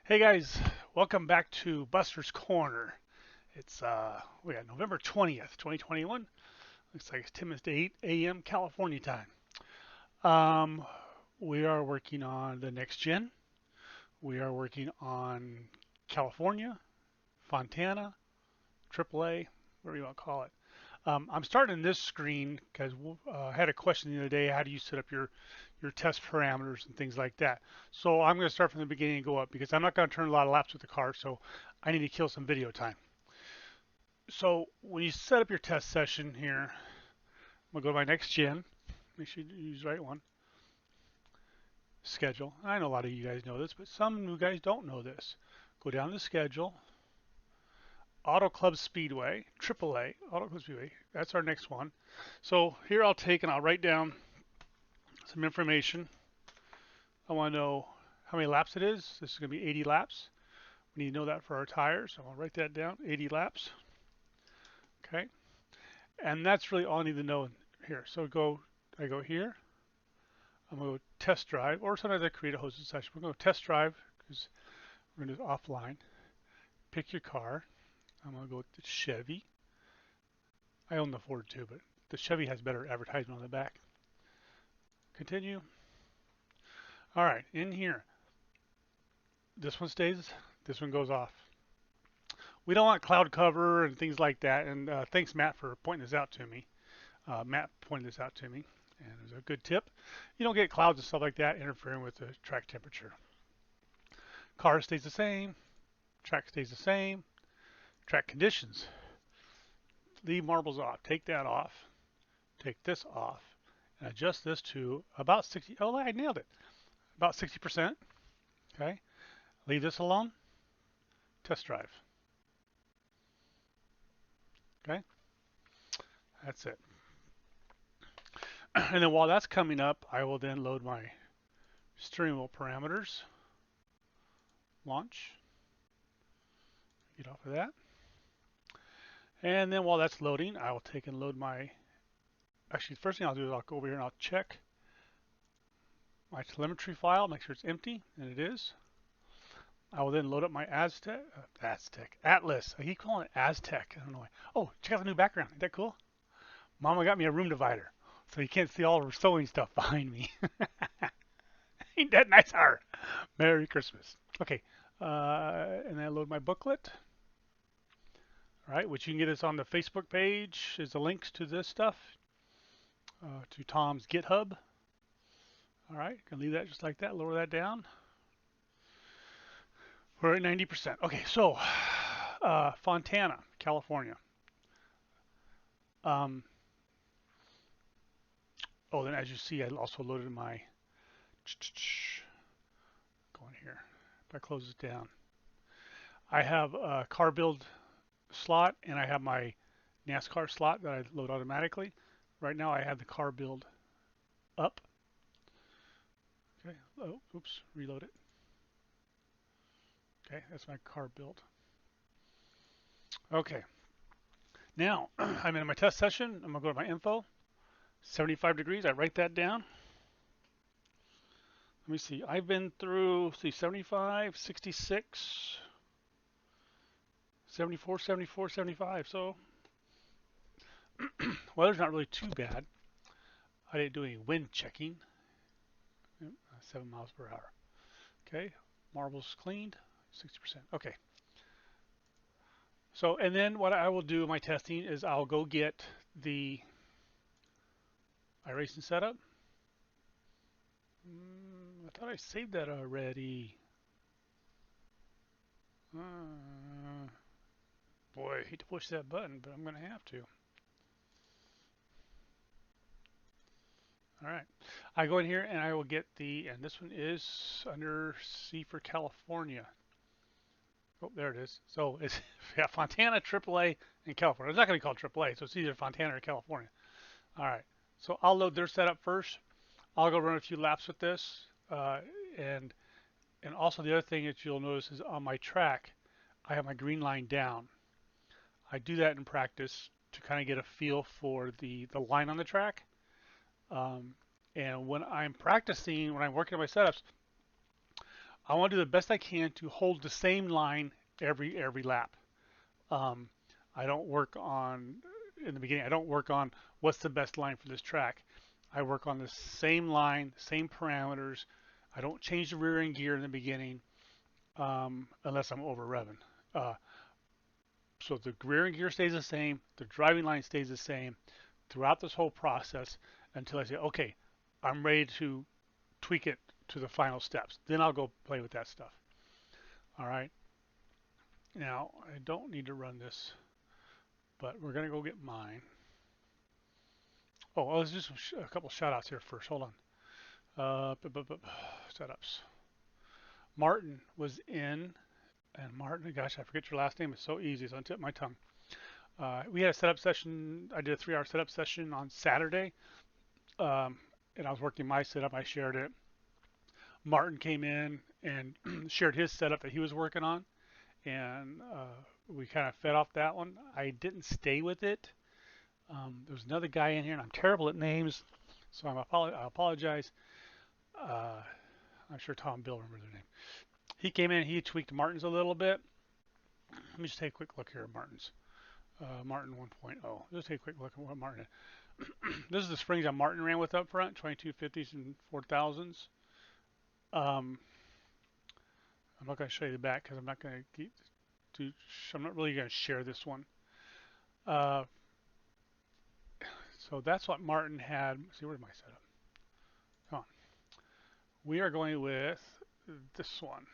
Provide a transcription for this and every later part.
Hey guys, welcome back to Buster's Corner. It's we got November 20th, 2021. Looks like it's 10 minutes to 8 a.m. California time. Um, we are working on the next gen. We are working on California, Fontana, AAA, whatever you want to call it. I'm starting this screen because I had a question the other day. How do you set up your test parameters and things like that? So I'm going to start from the beginning and go up because I'm not going to turn a lot of laps with the car. So I need to kill some video time. So when you set up your test session here, I'm going to go to my next gen. Make sure you use the right one. Schedule. I know a lot of you guys know this, but some new guys don't know this. Go down to schedule. Auto Club Speedway, AAA, Auto Club Speedway. That's our next one. So here I'll take and I'll write down some information. I want to know how many laps it is. This is going to be 80 laps. We need to know that for our tires. So I'll write that down, 80 laps. Okay. And that's really all I need to know here. So I go here. I'm going to go test drive, or sometimes I create a hosted session. We're going to test drive because we're going to do offline. Pick your car. I'm going to go with the Chevy. I own the Ford too, but the Chevy has better advertisement on the back. Continue. All right, in here, this one stays, this one goes off. We don't want cloud cover and things like that. And thanks, Matt, for pointing this out to me. Matt pointed this out to me, and it was a good tip. You don't get clouds and stuff like that interfering with the track temperature. Car stays the same. Track stays the same. Track conditions. Leave marbles off. Take that off. Take this off. And adjust this to about 60. Oh, I nailed it. About 60%. Okay. Leave this alone. Test drive. Okay. That's it. And then while that's coming up, I will then load my steering wheel parameters. Launch. Get off of that. And then while that's loading, I will take and load my. Actually, the first thing I'll do is I'll go over here and I'll check my telemetry file, make sure it's empty, and it is. I will then load up my Atlas. I keep calling it Aztec. I don't know why. Oh, check out the new background. Isn't that cool? Mama got me a room divider, so you can't see all the sewing stuff behind me. Ain't that nice, her? Merry Christmas. Okay, and then I load my booklet. All right, which you can get us on the Facebook page. Is the links to this stuff, to Tom's GitHub. All right, gonna leave that just like that. Lower that down. We're at 90%. Okay, so Fontana, California. Um, oh, then as you see, I also loaded my. Going here. If I close this down, I have a car build slot and I have my NASCAR slot that I load automatically. Right now, I have the car build up. Okay. Oh, oops. Reload it. Okay, that's my car build. Okay. Now, I'm in my test session. I'm going to go to my info. 75 degrees. I write that down. Let me see. I've been through, see, 75, 66, 74, 74, 75. So, weather's not really too bad. I didn't do any wind checking. 7 miles per hour. Okay. Marbles cleaned. 60%. Okay. So, and then what I will do in my testing is I'll go get the Iracing setup. I thought I saved that already. Boy, I hate to push that button, but I'm going to have to. All right. I go in here and I will get the, and this one is under C for California. Oh, there it is. So it's yeah, Fontana, AAA, and California. It's not going to be called AAA, so it's either Fontana or California. All right. So I'll load their setup first. I'll go run a few laps with this, and also the other thing that you'll notice is on my track, I have my green line down. I do that in practice to kind of get a feel for the line on the track. And when I'm practicing, when I'm working on my setups, I want to do the best I can to hold the same line every lap. Um, I don't work on in the beginning. I don't work on what's the best line for this track. I work on the same line, same parameters. I don't change the rear end gear in the beginning unless I'm over revving. Uh, so the rear end gear stays the same, the driving line stays the same throughout this whole process until I say, okay, I'm ready to tweak it to the final steps. Then I'll go play with that stuff. All right. Now I don't need to run this, but we're gonna go get mine. Oh, let's do a couple shout outs here first. Hold on. Setups. Martin was in, and Martin, gosh, I forget your last name. It's so easy. It's on the tip of my tongue. We had a setup session. I did a 3-hour setup session on Saturday, and I was working my setup. I shared it. Martin came in and shared his setup that he was working on, and we kind of fed off that one. I didn't stay with it. There was another guy in here, and I'm terrible at names, so I apologize. Uh, I'm sure Tom and Bill remember their name. He came in, he tweaked Martin's a little bit. Let me just take a quick look here at Martin's. Martin 1.0. Just take a quick look at what Martin did. This is the springs that Martin ran with up front, 2250s and 4000s. Um, I'm not going to show you the back because I'm not going to. I'm not really going to share this one. Uh, so that's what Martin had. Let's see, where's my setup? Come on. We are going with this one.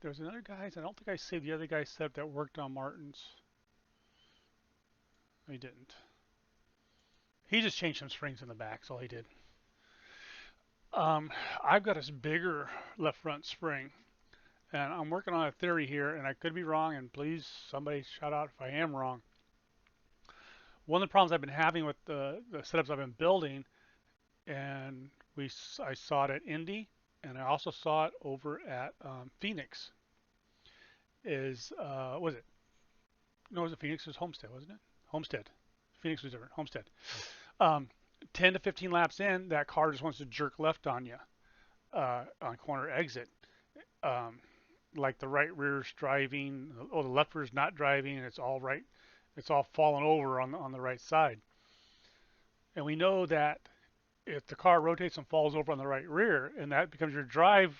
There's another guy's. I don't think I saved the other guy's setup that worked on Martin's. He didn't. He just changed some springs in the back. That's all he did. I've got this bigger left front spring, and I'm working on a theory here, and I could be wrong, and please somebody shout out if I am wrong. One of the problems I've been having with the setups I've been building, and I saw it at Indy, and I also saw it over at Phoenix, is, was it? No, was it Phoenix? It was Homestead, wasn't it? Homestead. Phoenix was different. Homestead. Um, 10 to 15 laps in, that car just wants to jerk left on you on corner exit. Um, like the right rear's driving, the left rear's not driving, and it's all right. It's all falling over on the right side. And we know that if the car rotates and falls over on the right rear, and that becomes your drive,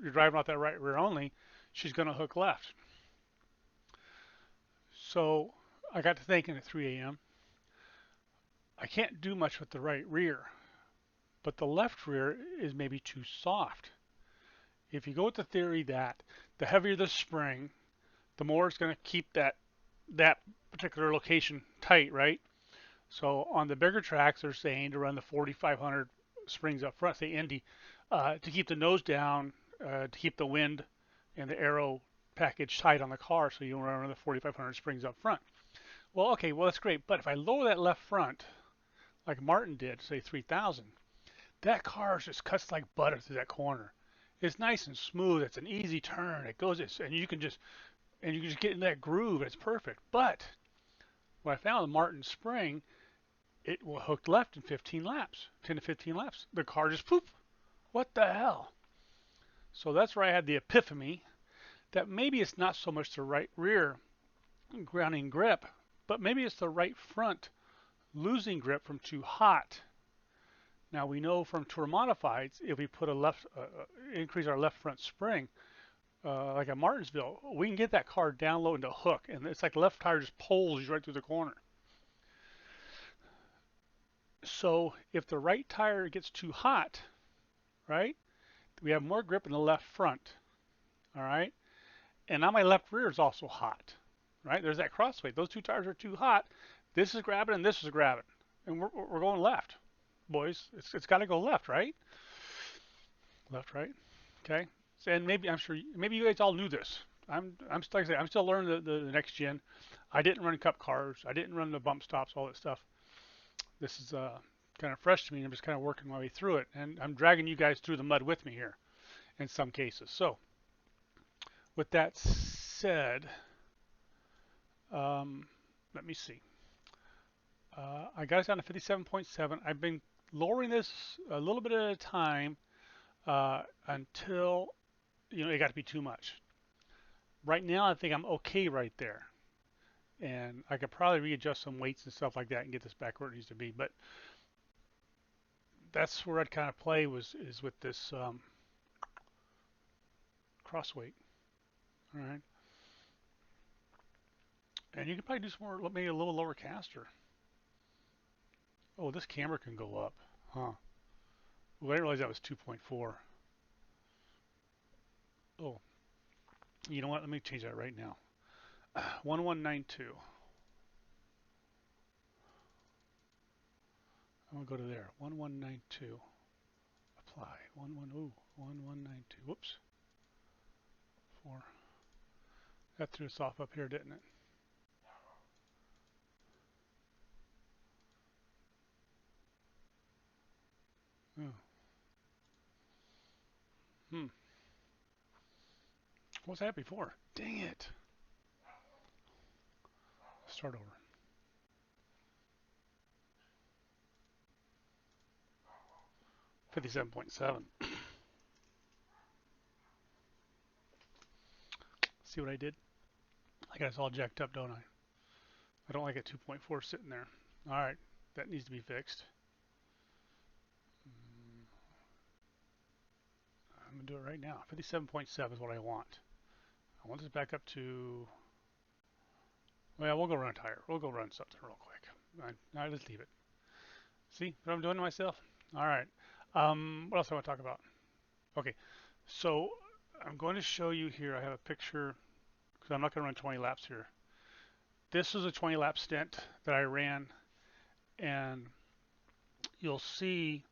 you're driving off that right rear only, she's going to hook left. So I got to thinking at 3 a.m. I can't do much with the right rear, but the left rear is maybe too soft. If you go with the theory that the heavier the spring, the more it's going to keep that particular location tight, right? So on the bigger tracks, they're saying to run the 4500 springs up front, say Indy, to keep the nose down, to keep the wind and the aero package tight on the car, so you don't run the 4500 springs up front. Well, okay, well that's great, but if I lower that left front, like Martin did, say 3000, that car just cuts like butter through that corner. It's nice and smooth. It's an easy turn. It goes, and you can just get in that groove. It's perfect. But what I found with Martin Spring, it hooked left in 15 laps, 10 to 15 laps. The car just poop. What the hell? So that's where I had the epiphany that maybe it's not so much the right rear grounding grip, but maybe it's the right front losing grip from too hot. Now we know from tour modifieds, if we put increase our left front spring, like at Martinsville, we can get that car down low into hook, and it's like the left tire just pulls you right through the corner. So if the right tire gets too hot, right, we have more grip in the left front, all right? And now my left rear is also hot, right? There's that crossweight. Those two tires are too hot. This is grabbing and this is grabbing. And we're going left, boys. It's got to go left, right? Left, right. Okay. And maybe maybe you guys all knew this. I'm like I say, I'm still learning the next gen. I didn't run cup cars. I didn't run the bump stops, all that stuff. This is kind of fresh to me. I'm just kind of working my way through it, and I'm dragging you guys through the mud with me here in some cases. So with that said, let me see. I got us down to 57.7. I've been lowering this a little bit at a time. until, you know, it got to be too much. Right now, I think I'm okay right there. And I could probably readjust some weights and stuff like that and get this back where it needs to be. But that's where I'd kind of play is with this cross weight. All right. And you can probably do some more, maybe a little lower caster. Oh, this camera can go up. Huh. Well, I didn't realize that was 2.4. Oh, you know what? Let me change that right now. 1192. I'm going to go to there. 1192. Apply. 1192. Whoops. 4. That threw us off up here, didn't it? Oh. Hmm. What was that before? Dang it. Start over. 57.7. See what I did? I got us all jacked up, don't I? I don't like a 2.4 sitting there. All right, that needs to be fixed. I'm gonna do it right now. 57.7 is what I want. I want this back up to. Well, we'll go run a tire. We'll go run something real quick. All right, let's leave it. See what I'm doing to myself? All right. What else I want to talk about? Okay, so I'm going to show you here. I have a picture because I'm not going to run 20 laps here. This was a 20 lap stint that I ran, and you'll see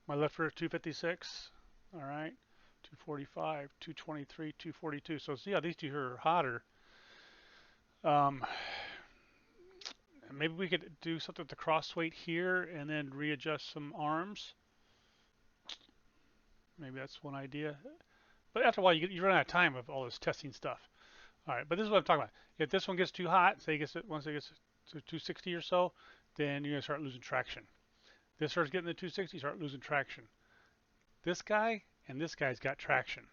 my lifter 256. All right, 245, 223, 242. So see how these two here are hotter. Maybe we could do something with the cross weight here and then readjust some arms. Maybe that's one idea. But after a while, you run out of time of all this testing stuff. All right, but this is what I'm talking about. If this one gets too hot, say once it gets to 260 or so, then you're gonna start losing traction. This starts getting to 260, start losing traction. This guy and this guy's got traction.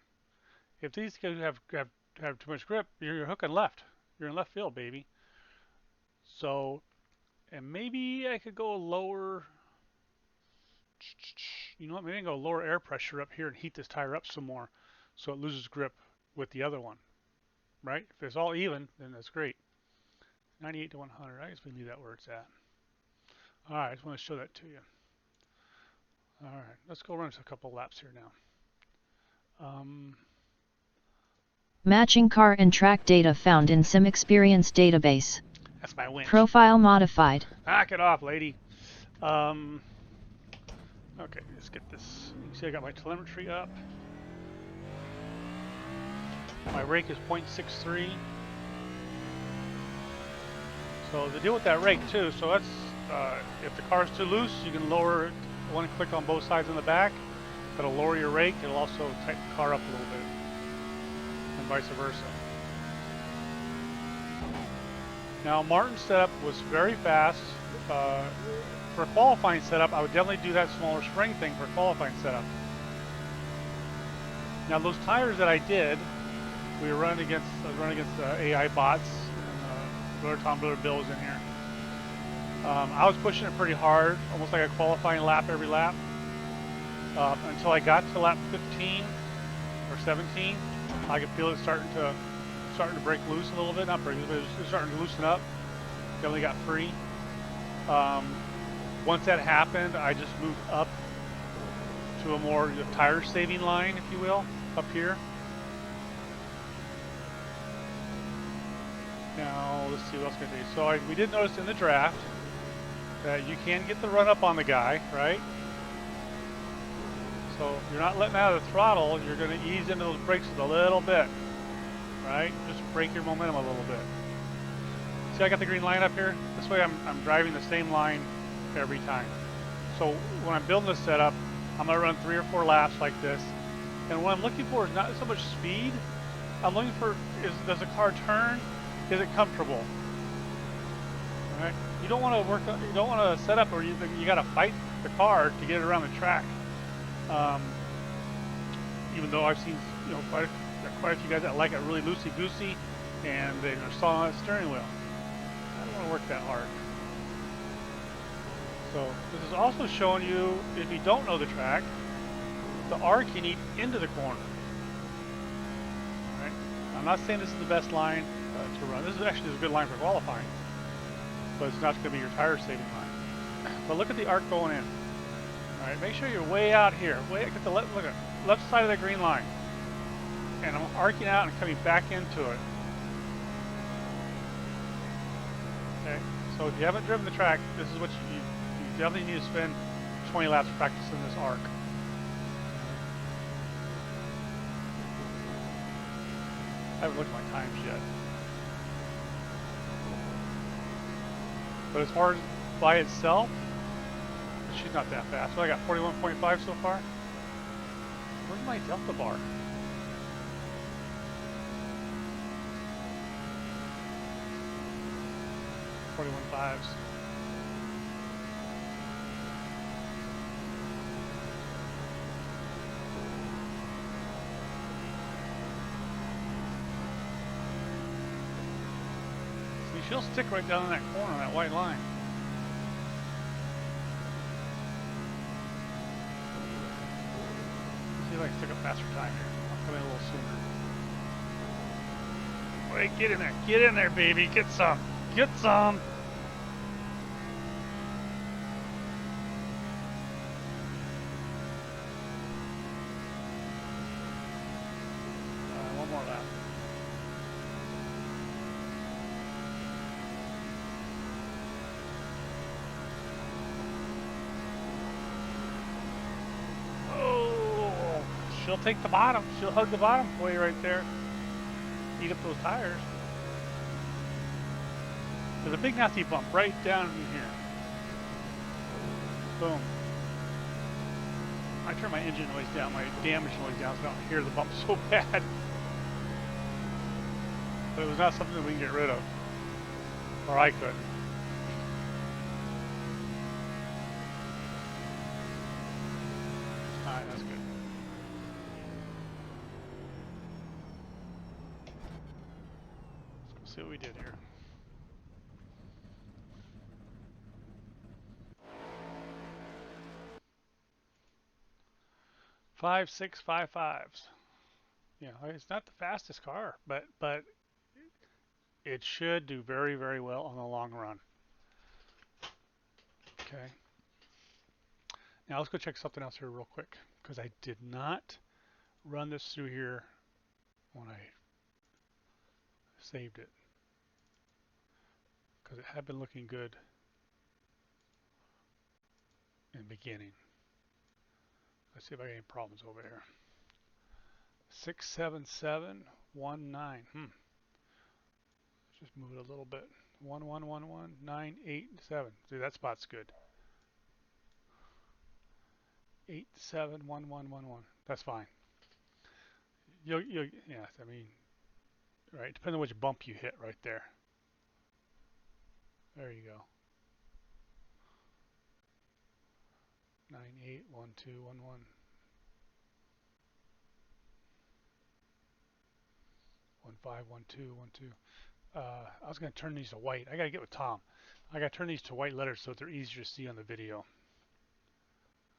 If these guys have too much grip, you're hooking left. You're in left field, baby. So, and maybe I could go lower. You know what? Maybe I can go lower air pressure up here and heat this tire up some more, so it loses grip with the other one. Right? If it's all even, then that's great. 98 to 100. I guess we leave that where it's at. All right, I just want to show that to you. All right, let's go run a couple laps here now. Matching car and track data found in Sim Experience database. That's my winch. Profile modified. Knock it off, lady. Okay, let's get this. You can see I got my telemetry up. My rake is 0.63. So the deal with that rake too, so that's if the car is too loose, you can lower it one click on both sides in the back. That'll lower your rake. It'll also tighten the car up a little bit, and vice versa. Now Martin's setup was very fast. For a qualifying setup, I would definitely do that smaller spring thing for a qualifying setup. Now those tires that I did, I was running against AI bots. Tom Bill was in here. I was pushing it pretty hard, almost like a qualifying lap every lap, until I got to lap 15 or 17. I could feel it starting to break loose a little bit. Not break loose, but it was starting to loosen up. Definitely got free. Once that happened, I just moved up to a more tire saving line, if you will, up here. Now, let's see what else I can do. So we did notice in the draft that you can get the run up on the guy, right? So if you're not letting out of the throttle, you're going to ease into those brakes a little bit, right? Just break your momentum a little bit. See, I got the green line up here. This way I'm driving the same line every time. So when I'm building this setup, I'm going to run 3 or 4 laps like this. And what I'm looking for is not so much speed. I'm looking for does the car turn? Is it comfortable? All right. You don't want to set up where you got to fight the car to get it around the track. Even though I've seen quite a few guys that like it really loosey goosey, and they're installing on the steering wheel. I don't want to work that hard. So this is also showing you, if you don't know the track, the arc you need into the corner. All right. I'm not saying this is the best line to run. This is actually a good line for qualifying, but it's not going to be your tire saving line. But look at the arc going in. All right, make sure you're way out here. Way at the look at left side of the green line, and I'm arcing out and coming back into it. Okay, so if you haven't driven the track, this is what you definitely need to spend 20 laps practicing this arc. I haven't looked at my times yet. But as far as by itself, she's not that fast. So I got 41.5 so far. Where's my delta bar? Forty-one fives. See, she'll stick right down in that corner, that white line. See if I can stick a faster time here. I'll come in a little sooner. Wait, get in there. Get in there, baby. Get some. Get some. One more lap. Oh, she'll take the bottom. She'll hug the bottom for you right there. Eat up those tires. There's a big nasty bump right down in here. Boom. I turn my engine noise down, my damage noise down, so I don't hear the bump so bad. But it was not something that we can get rid of. Or I could. Alright, that's good. Let's go see what we did here. 5.655s. You know, it's not the fastest car, but it should do very, very well on the long run. Okay. Now let's go check something else here real quick, because I did not run this through here when I saved it, because it had been looking good in the beginning. Let's see if I got any problems over here. 67719. Let's just move it a little bit. 1111987. See, that spot's good. 871111. That's fine. Yeah, I mean, right, depending on which bump you hit right there. There you go. 981211. 151212. I was going to turn these to white. I got to get with Tom. I got to turn these to white letters so they're easier to see on the video.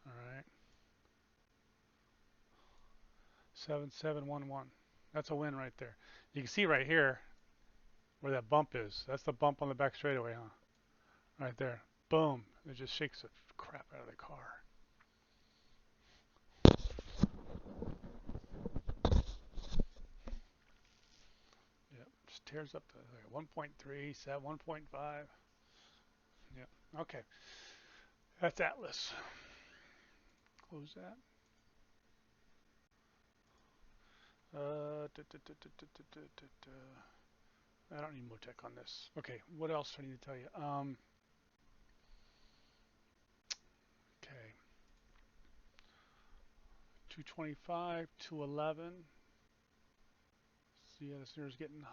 All right. 7711. That's a win right there. You can see right here where that bump is. That's the bump on the back straightaway, huh? Right there. Boom. It just shakes the crap out of the car. Yep. Just tears up the 1.3, 1.5. Yep. Okay. That's Atlas. Close that. I don't need Motec on this. Okay, what else do I need to tell you? Okay. 225, 211. See, yeah, this is getting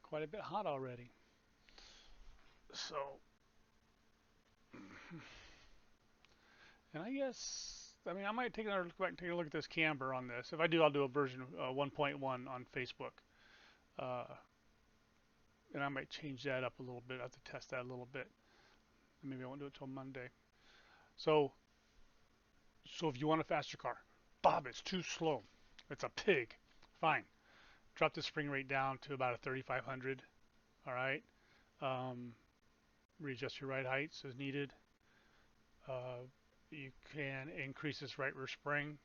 quite a bit hot already. So, and I guess I mean, I might take another look back and take a look at this camber on this. If I do, I'll do a version 1.1 on Facebook, uh, and I might change that up a little bit. I have to test that a little bit. Maybe I won't do it till Monday. So, so if you want a faster car, Bob, it's too slow. It's a pig. Fine. Drop the spring rate down to about a 3,500. All right. Um, readjust your ride heights as needed. Uh, you can increase this right rear spring,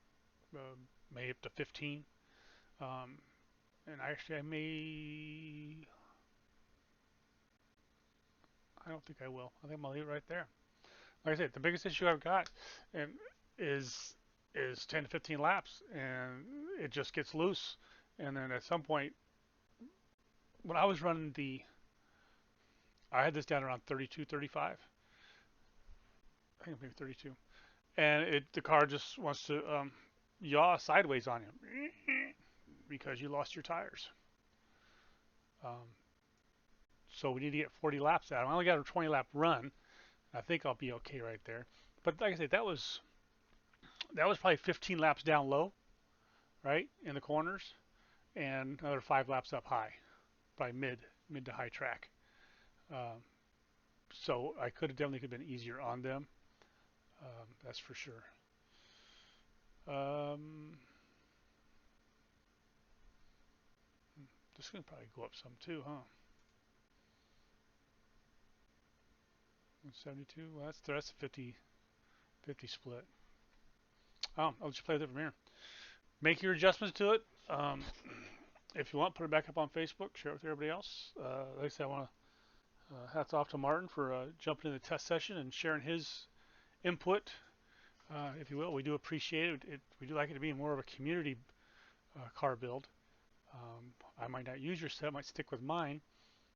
uh, maybe up to 15. Um, and actually, I don't think I will. I think I'm gonna leave it right there. Like I said, the biggest issue I've got and is is 10 to 15 laps, and it just gets loose. And then at some point, when I was running I had this down around 32, 35. I think maybe 32. And the car just wants to yaw sideways on you because you lost your tires. Um, so we need to get 40 laps out. I only got a 20 lap run. I think I'll be okay right there. But like I said, that was probably 15 laps down low, right in the corners, and another 5 laps up high, probably mid to high track. Um, so I could have been easier on them. That's for sure. Um, this can probably go up some too, huh? 172. Well, that's a 50 split. I'll just play that from here. Make your adjustments to it. If you want, put it back up on Facebook. Share it with everybody else. Like I said, I want to hats off to Martin for jumping in the test session and sharing his input, if you will. We do appreciate it. We do like it to be more of a community car build. I might not use your set. I might stick with mine.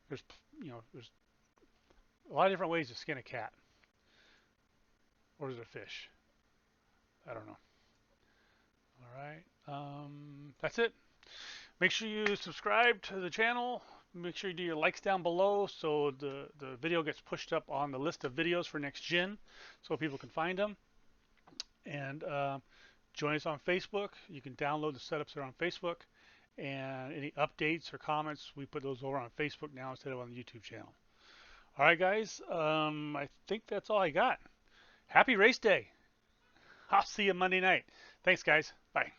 There's a lot of different ways to skin a cat, or is it a fish? I don't know. All right. That's it. Make sure you subscribe to the channel. Make sure you do your likes down below so the video gets pushed up on the list of videos for next gen so people can find them. And join us on Facebook. You can download the setups there on Facebook. And any updates or comments, we put those over on Facebook now instead of on the YouTube channel. All right, guys. I think that's all I got. Happy race day. I'll see you Monday night. Thanks, guys. Bye.